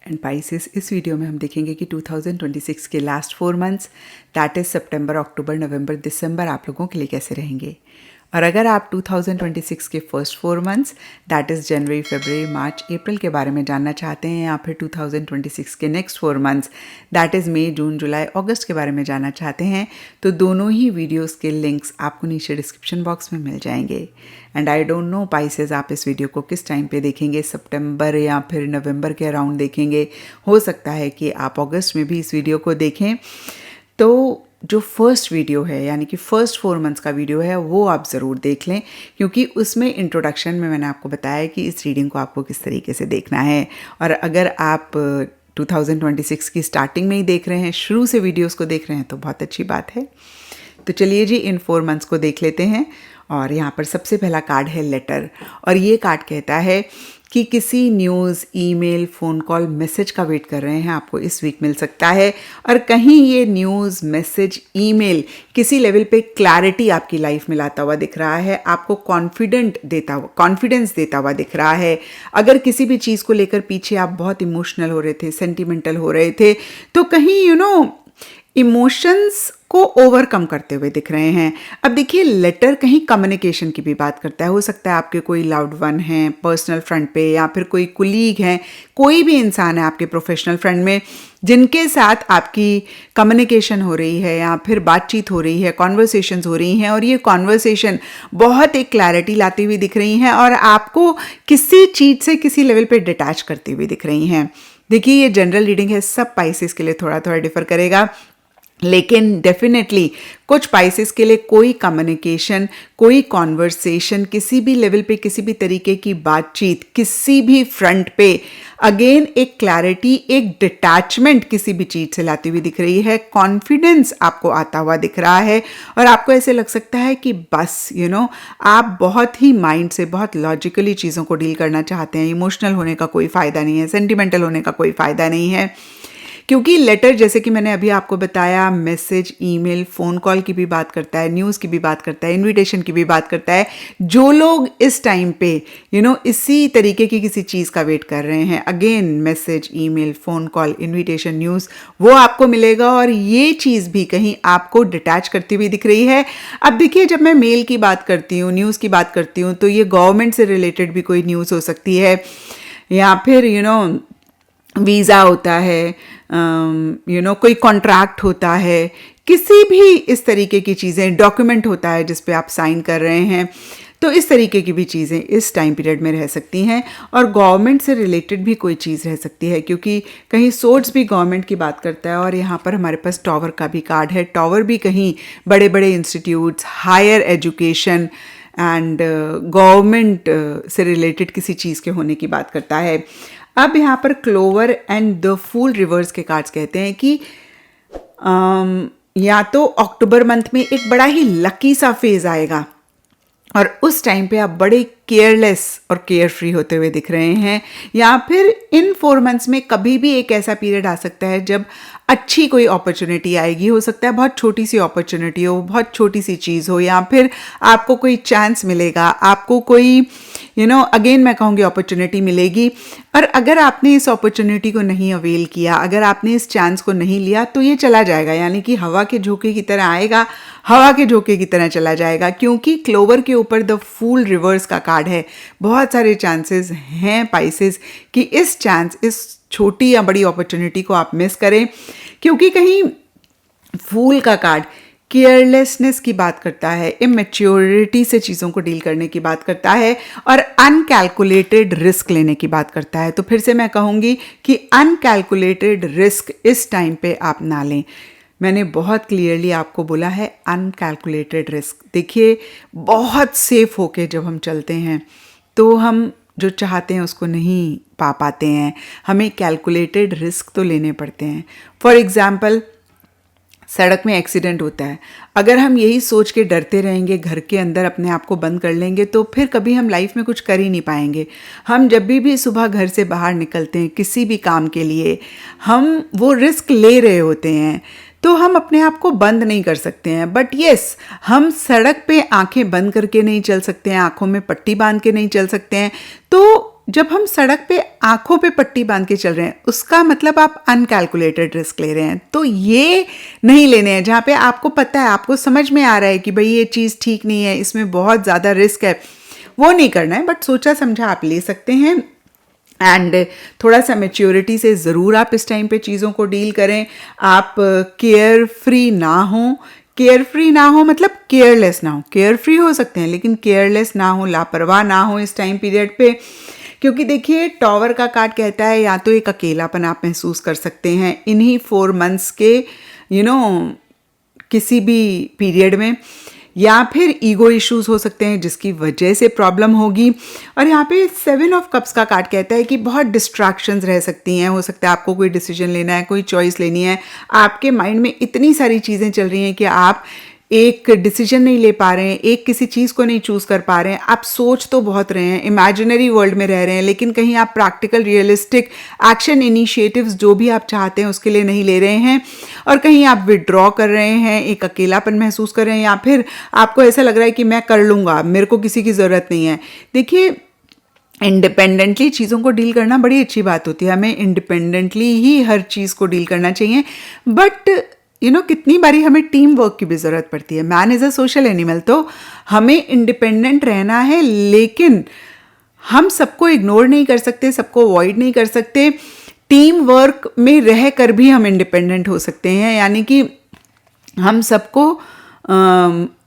And Pisces, इस video में हम देखेंगे कि 2026 के लास्ट 4 मंथ्स दैट इज़ सितंबर, अक्टूबर, नवंबर, दिसंबर आप लोगों के लिए कैसे रहेंगे। और अगर आप 2026 के फर्स्ट 4 मंथ्स दैट इज़ जनवरी, फरवरी, मार्च, अप्रैल के बारे में जानना चाहते हैं या फिर 2026 के नेक्स्ट 4 मंथ्स दैट इज़ मई, जून, जुलाई, अगस्त के बारे में जानना चाहते हैं तो दोनों ही वीडियोस के लिंक्स आपको नीचे डिस्क्रिप्शन बॉक्स में मिल जाएंगे। And I don't know Pisces, आप इस वीडियो को किस टाइम पे देखेंगे, सितंबर या फिर नवंबर के अराउंड देखेंगे, हो सकता है कि आप अगस्त में भी इस वीडियो को देखें। तो जो फर्स्ट वीडियो है यानी कि फर्स्ट 4 मंथ्स का वीडियो है वो आप ज़रूर देख लें, क्योंकि उसमें इंट्रोडक्शन में मैंने आपको बताया कि इस रीडिंग को आपको किस तरीके से देखना है। और अगर आप 2026 की स्टार्टिंग में ही देख रहे हैं, शुरू से वीडियोस को देख रहे हैं तो बहुत अच्छी बात है। तो चलिए जी, इन 4 मंथ्स को देख लेते हैं। और यहाँ पर सबसे पहला कार्ड है लेटर, और ये कार्ड कहता है कि किसी news, email, phone call, message का वेट कर रहे हैं, आपको इस वीक मिल सकता है। और कहीं ये न्यूज़, मैसेज, ईमेल किसी लेवल पे क्लैरिटी आपकी लाइफ में लाता हुआ दिख रहा है, आपको कॉन्फिडेंस देता हुआ दिख रहा है। अगर किसी भी चीज़ को लेकर पीछे आप बहुत इमोशनल हो रहे थे, सेंटिमेंटल हो रहे थे, तो कहीं इमोशंस को ओवरकम करते हुए दिख रहे हैं। अब देखिए, लेटर कहीं कम्युनिकेशन की भी बात करता है। हो सकता है आपके कोई लाउड वन हैं पर्सनल फ्रंट पे, या फिर कोई कुलीग हैं, कोई भी इंसान है आपके प्रोफेशनल फ्रंट में जिनके साथ आपकी कम्युनिकेशन हो रही है या फिर बातचीत हो रही है, कॉन्वर्सेशंस हो रही हैं, और ये कॉन्वर्सेशन बहुत एक क्लैरिटी लाती हुई दिख रही हैं और आपको किसी चीज़ से किसी लेवल पे डिटैच करती हुई दिख रही हैं। देखिए, ये जनरल रीडिंग है, सब पाइसेस के लिए थोड़ा थोड़ा डिफर करेगा, लेकिन डेफिनेटली कुछ पाइसेस के लिए कोई कम्युनिकेशन, कोई कॉन्वर्सेशन, किसी भी लेवल पे किसी भी तरीके की बातचीत, किसी भी फ्रंट पे अगेन एक क्लैरिटी, एक डिटैचमेंट किसी भी चीज़ से लाती हुई दिख रही है। कॉन्फिडेंस आपको आता हुआ दिख रहा है और आपको ऐसे लग सकता है कि बस आप बहुत ही माइंड से, बहुत लॉजिकली चीज़ों को डील करना चाहते हैं। इमोशनल होने का कोई फ़ायदा नहीं है, सेंटिमेंटल होने का कोई फ़ायदा नहीं है, क्योंकि लेटर, जैसे कि मैंने अभी आपको बताया, मैसेज, ईमेल, फ़ोन कॉल की भी बात करता है, न्यूज़ की भी बात करता है, इनविटेशन की भी बात करता है। जो लोग इस टाइम पे इसी तरीके की किसी चीज़ का वेट कर रहे हैं, again message, email, phone call, invitation, news, वो आपको मिलेगा और ये चीज़ भी कहीं आपको डिटैच करती हुई दिख रही है। अब देखिए, जब मैं मेल की बात करती हूँ, न्यूज़ की बात करती हूँ, तो ये गवर्नमेंट से रिलेटेड भी कोई न्यूज़ हो सकती है, या फिर वीज़ा होता है, कोई कॉन्ट्रैक्ट होता है, किसी भी इस तरीके की चीज़ें, डॉक्यूमेंट होता है जिस पे आप साइन कर रहे हैं। तो इस तरीके की भी चीज़ें इस टाइम पीरियड में रह सकती हैं, और गवर्नमेंट से रिलेटेड भी कोई चीज़ रह सकती है, क्योंकि कहीं सोर्स भी गवर्नमेंट की बात करता है। और यहाँ पर हमारे पास टॉवर का भी कार्ड है। टॉवर भी कहीं बड़े बड़े institutes, higher education and government से रिलेटेड किसी चीज़ के होने की बात करता है। अब यहाँ पर क्लोवर एंड द फूल रिवर्स के कार्ड्स कहते हैं कि या तो अक्टूबर मंथ में एक बड़ा ही लकी सा फेज आएगा और उस टाइम पे आप बड़े केयरलेस और केयर फ्री होते हुए दिख रहे हैं, या फिर इन 4 मंथ्स में कभी भी एक ऐसा पीरियड आ सकता है जब अच्छी कोई अपॉर्चुनिटी आएगी। हो सकता है बहुत छोटी सी अपॉर्चुनिटी हो, बहुत छोटी सी चीज़ हो, या फिर आपको कोई चांस मिलेगा, आपको कोई अगेन मैं कहूँगी अपॉर्चुनिटी मिलेगी। और अगर आपने इस अपॉर्चुनिटी को नहीं अवेल किया, अगर आपने इस चांस को नहीं लिया, तो ये चला जाएगा, यानी कि हवा के झोंके की तरह आएगा, हवा के झोंके की तरह चला जाएगा। क्योंकि क्लोवर के ऊपर द फूल रिवर्स का कार्ड है। बहुत सारे चांसेस हैं पाइसेस कि इस छोटी या बड़ी अपॉर्चुनिटी को आप मिस करें, क्योंकि कहीं फूल का कार्ड केयरलेसनेस की बात करता है, इमेच्योरिटी से चीज़ों को डील करने की बात करता है, और अनकैलकुलेटेड रिस्क लेने की बात करता है। तो फिर से मैं कहूँगी कि अनकैलकुलेटेड रिस्क इस टाइम पे आप ना लें। मैंने बहुत क्लियरली आपको बोला है, अनकैलकुलेटेड रिस्क। देखिए, बहुत सेफ होके जब हम चलते हैं तो हम जो चाहते हैं उसको नहीं पा पाते हैं, हमें कैलकुलेटेड रिस्क तो लेने पड़ते हैं। फॉर एग्जाम्पल, सड़क में एक्सीडेंट होता है, अगर हम यही सोच के डरते रहेंगे, घर के अंदर अपने आप को बंद कर लेंगे, तो फिर कभी हम लाइफ में कुछ कर ही नहीं पाएंगे। हम जब भी सुबह घर से बाहर निकलते हैं किसी भी काम के लिए, हम वो रिस्क ले रहे होते हैं, तो हम अपने आप को बंद नहीं कर सकते हैं। बट येस, हम सड़क पे आंखें बंद करके नहीं चल सकते हैं, आंखों में पट्टी बांध के नहीं चल सकते हैं। तो जब हम सड़क पे आंखों पे पट्टी बांध के चल रहे हैं, उसका मतलब आप अनकैलकुलेटेड रिस्क ले रहे हैं। तो ये नहीं लेने हैं जहाँ पे आपको पता है, आपको समझ में आ रहा है कि भाई ये चीज़ ठीक नहीं है, इसमें बहुत ज़्यादा रिस्क है, वो नहीं करना है। बट सोचा समझा आप ले सकते हैं। एंड थोड़ा सा मैच्योरिटी से ज़रूर आप इस टाइम पे चीज़ों को डील करें। आप केयर फ्री ना हो, केयर फ्री ना हो मतलब केयरलेस ना हो। केयर फ्री हो सकते हैं लेकिन केयरलेस ना हो, लापरवाह ना हो इस टाइम पीरियड पे। क्योंकि देखिए टॉवर का कार्ड कहता है या तो एक अकेलापन आप महसूस कर सकते हैं इन्हीं 4 मंथ्स के किसी भी पीरियड में, या फिर ईगो इश्यूज हो सकते हैं जिसकी वजह से प्रॉब्लम होगी। और यहाँ पे 7 ऑफ कप्स का कार्ड कहता है कि बहुत डिस्ट्रैक्शंस रह सकती हैं। हो सकता है आपको कोई डिसीजन लेना है, कोई चॉइस लेनी है, आपके माइंड में इतनी सारी चीज़ें चल रही हैं कि आप एक डिसीजन नहीं ले पा रहे हैं, एक किसी चीज़ को नहीं चूज़ कर पा रहे हैं। आप सोच तो बहुत रहे हैं, इमेजिनरी वर्ल्ड में रह रहे हैं, लेकिन कहीं आप प्रैक्टिकल रियलिस्टिक एक्शन इनिशिएटिव्स जो भी आप चाहते हैं उसके लिए नहीं ले रहे हैं। और कहीं आप विड्रॉ कर रहे हैं, एक अकेलापन महसूस कर रहे हैं, या फिर आपको ऐसा लग रहा है कि मैं कर लूँगा, मेरे को किसी की ज़रूरत नहीं है। देखिए इंडिपेंडेंटली चीज़ों को डील करना बड़ी अच्छी बात होती है, हमें इंडिपेंडेंटली ही हर चीज़ को डील करना चाहिए। बट कितनी बारी हमें टीम वर्क की भी ज़रूरत पड़ती है। Man is a social animal, तो हमें इंडिपेंडेंट रहना है, लेकिन हम सबको इग्नोर नहीं कर सकते, सबको अवॉइड नहीं कर सकते। टीम वर्क में रह कर भी हम इंडिपेंडेंट हो सकते हैं, यानी कि हम सबको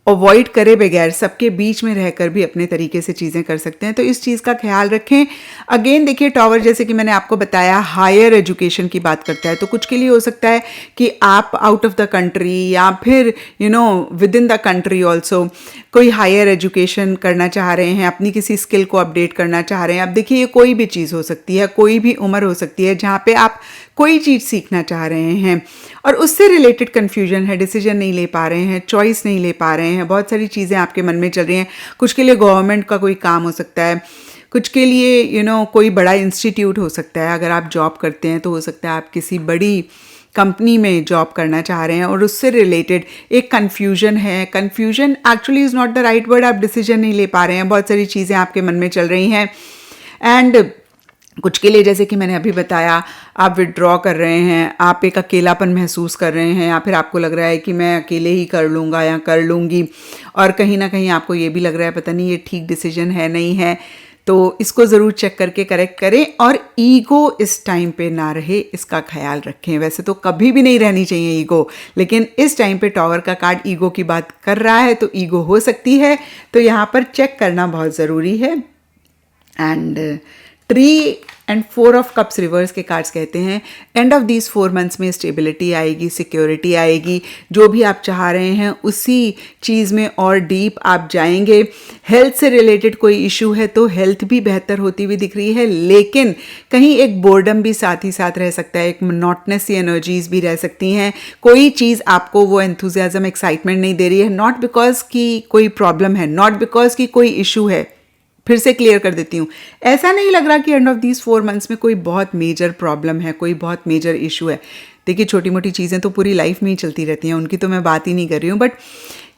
अवॉइड करे बगैर सबके बीच में रहकर भी अपने तरीके से चीज़ें कर सकते हैं। तो इस चीज़ का ख्याल रखें। अगेन देखिए टॉवर जैसे कि मैंने आपको बताया हायर एजुकेशन की बात करता है, तो कुछ के लिए हो सकता है कि आप आउट ऑफ द कंट्री या फिर with in the country also कोई हायर एजुकेशन करना चाह रहे हैं, अपनी किसी स्किल को अपडेट करना चाह रहे हैं। अब देखिए ये कोई भी चीज़ हो सकती है, कोई भी उम्र हो सकती है जहाँ पे आप कोई चीज़ सीखना चाह रहे हैं और उससे रिलेटेड कन्फ्यूजन है, डिसीजन नहीं ले पा रहे हैं, चॉइस नहीं ले पा रहे हैं, बहुत सारी चीज़ें आपके मन में चल रही हैं। कुछ के लिए गवर्नमेंट का कोई काम हो सकता है, कुछ के लिए कोई बड़ा इंस्टीट्यूट हो सकता है। अगर आप जॉब करते हैं तो हो सकता है आप किसी बड़ी कंपनी में जॉब करना चाह रहे हैं और उससे रिलेटेड एक कन्फ्यूजन है। Confusion actually is not the right word, आप डिसीजन नहीं ले पा रहे हैं, बहुत सारी चीज़ें आपके मन में चल रही हैं। एंड कुछ के लिए जैसे कि मैंने अभी बताया आप विड्रॉ कर रहे हैं, आप एक अकेलापन महसूस कर रहे हैं, या फिर आपको लग रहा है कि मैं अकेले ही कर लूँगा या कर लूँगी, और कहीं ना कहीं आपको ये भी लग रहा है पता नहीं ये ठीक डिसीजन है नहीं है। तो इसको ज़रूर चेक करके करेक्ट करें और ईगो इस टाइम पे ना रहे, इसका ख्याल रखें। वैसे तो कभी भी नहीं रहनी चाहिए ईगो, लेकिन इस टाइम पे टॉवर का कार्ड ईगो की बात कर रहा है तो ईगो हो सकती है, तो यहाँ पर चेक करना बहुत ज़रूरी है। And tree and 4 of cups reverse के कार्ड्स कहते हैं एंड ऑफ दीज 4 मंथ्स में स्टेबिलिटी आएगी, सिक्योरिटी आएगी, जो भी आप चाह रहे हैं उसी चीज़ में और डीप आप जाएंगे। हेल्थ से रिलेटेड कोई इशू है तो हेल्थ भी बेहतर होती हुई दिख रही है, लेकिन कहीं एक बोर्डम भी साथ ही साथ रह सकता है, एक मोनोटनस सी एनर्जीज भी रह सकती हैं। कोई चीज़ आपको वो एंथुजियाज्म, एक्साइटमेंट नहीं दे रही है, नॉट बिकॉज की कोई प्रॉब्लम है, नॉट बिकॉज की कोई इशू है। फिर से क्लियर कर देती हूँ, ऐसा नहीं लग रहा कि एंड ऑफ दीज 4 मंथ्स में कोई बहुत मेजर प्रॉब्लम है, कोई बहुत मेजर इशू है। देखिए छोटी मोटी चीज़ें तो पूरी लाइफ में ही चलती रहती हैं, उनकी तो मैं बात ही नहीं कर रही हूँ, बट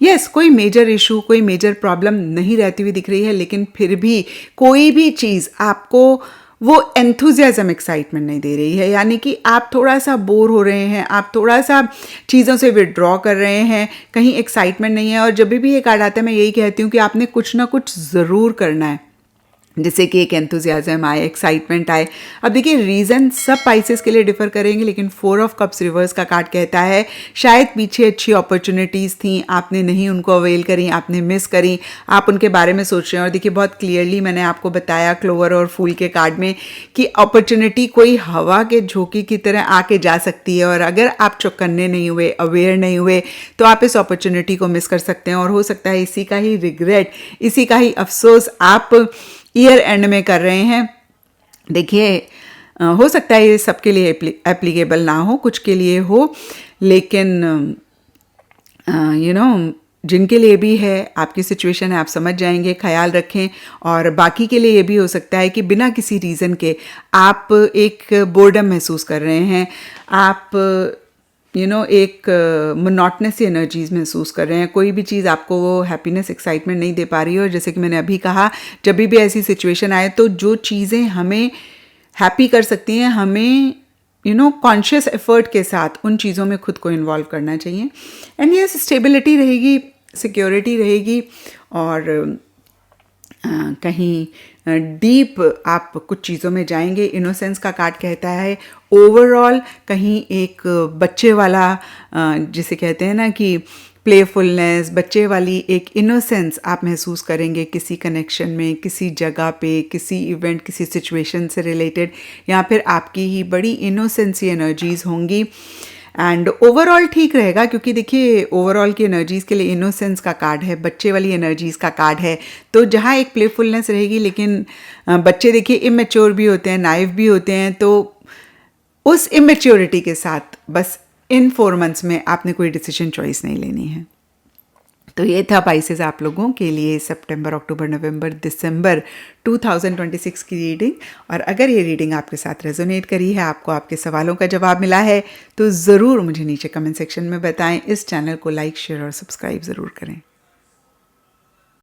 यस कोई मेजर इशू, कोई मेजर प्रॉब्लम नहीं रहती हुई दिख रही है, लेकिन फिर भी कोई भी चीज़ आपको वो एंथुजियाज्म, एक्साइटमेंट नहीं दे रही है, यानी कि आप थोड़ा सा बोर हो रहे हैं, आप थोड़ा सा चीज़ों से विड्रॉ कर रहे हैं, कहीं एक्साइटमेंट नहीं है। और जब भी ये कार्ड आता है मैं यही कहती हूँ कि आपने कुछ ना कुछ ज़रूर करना है, जैसे कि एक एंथुजियाज्म आए, एक्साइटमेंट आए। अब देखिए रीज़न सब पाइसेस के लिए डिफर करेंगे, लेकिन 4 ऑफ कप्स रिवर्स का कार्ड कहता है शायद पीछे अच्छी अपॉर्चुनिटीज़ थी, आपने नहीं उनको अवेल करी, आपने मिस करी, आप उनके बारे में सोच रहे हैं। और देखिए बहुत क्लियरली मैंने आपको बताया क्लोवर और फूल के कार्ड में कि अपॉर्चुनिटी कोई हवा के झोंके की तरह आके जा सकती है, और अगर आप चौकन्ने नहीं हुए, अवेयर नहीं हुए, तो आप इस अपॉर्चुनिटी को मिस कर सकते हैं। और हो सकता है इसी का ही रिग्रेट, इसी का ही अफसोस आप ईयर एंड में कर रहे हैं। देखिए हो सकता है ये सबके लिए एप्लीकेबल ना हो, कुछ के लिए हो, लेकिन जिनके लिए भी है आपकी सिचुएशन है, आप समझ जाएंगे, ख्याल रखें। और बाकी के लिए ये भी हो सकता है कि बिना किसी रीज़न के आप एक बोर्डम महसूस कर रहे हैं, आप एक मोनोटनस एनर्जीज महसूस कर रहे हैं, कोई भी चीज़ आपको वो हैप्पीनेस एक्साइटमेंट नहीं दे पा रही है। और जैसे कि मैंने अभी कहा, जब भी ऐसी सिचुएशन आए तो जो चीज़ें हमें हैप्पी कर सकती हैं, हमें कॉन्शियस एफर्ट के साथ उन चीज़ों में खुद को इन्वॉल्व करना चाहिए। एंड ये स्टेबिलिटी रहेगी, सिक्योरिटी रहेगी, और कहीं डीप आप कुछ चीज़ों में जाएंगे। इनोसेंस का कार्ड कहता है ओवरऑल कहीं एक बच्चे वाला, जिसे कहते हैं ना कि प्लेफुलनेस, बच्चे वाली एक इनोसेंस आप महसूस करेंगे किसी कनेक्शन में, किसी जगह पे, किसी इवेंट, किसी सिचुएशन से रिलेटेड, या फिर आपकी ही बड़ी इनोसेंसी एनर्जीज़ होंगी। एंड ओवरऑल ठीक रहेगा, क्योंकि देखिए ओवरऑल की एनर्जीज़ के लिए इनोसेंस का कार्ड है, बच्चे वाली एनर्जीज़ का कार्ड है। तो जहाँ एक प्लेफुलनेस रहेगी, लेकिन बच्चे देखिए इमेच्योर भी होते हैं, नाइव भी होते हैं, तो उस इमेच्योरिटी के साथ बस इन 4 मंथ्स में आपने कोई डिसीजन चॉइस नहीं लेनी है। तो ये था पाइसेस आप लोगों के लिए सितंबर, अक्टूबर, नवंबर, दिसंबर 2026 की रीडिंग। और अगर ये रीडिंग आपके साथ रेजोनेट करी है, आपको आपके सवालों का जवाब मिला है, तो ज़रूर मुझे नीचे कमेंट सेक्शन में बताएं। इस चैनल को लाइक, शेयर और सब्सक्राइब ज़रूर करें।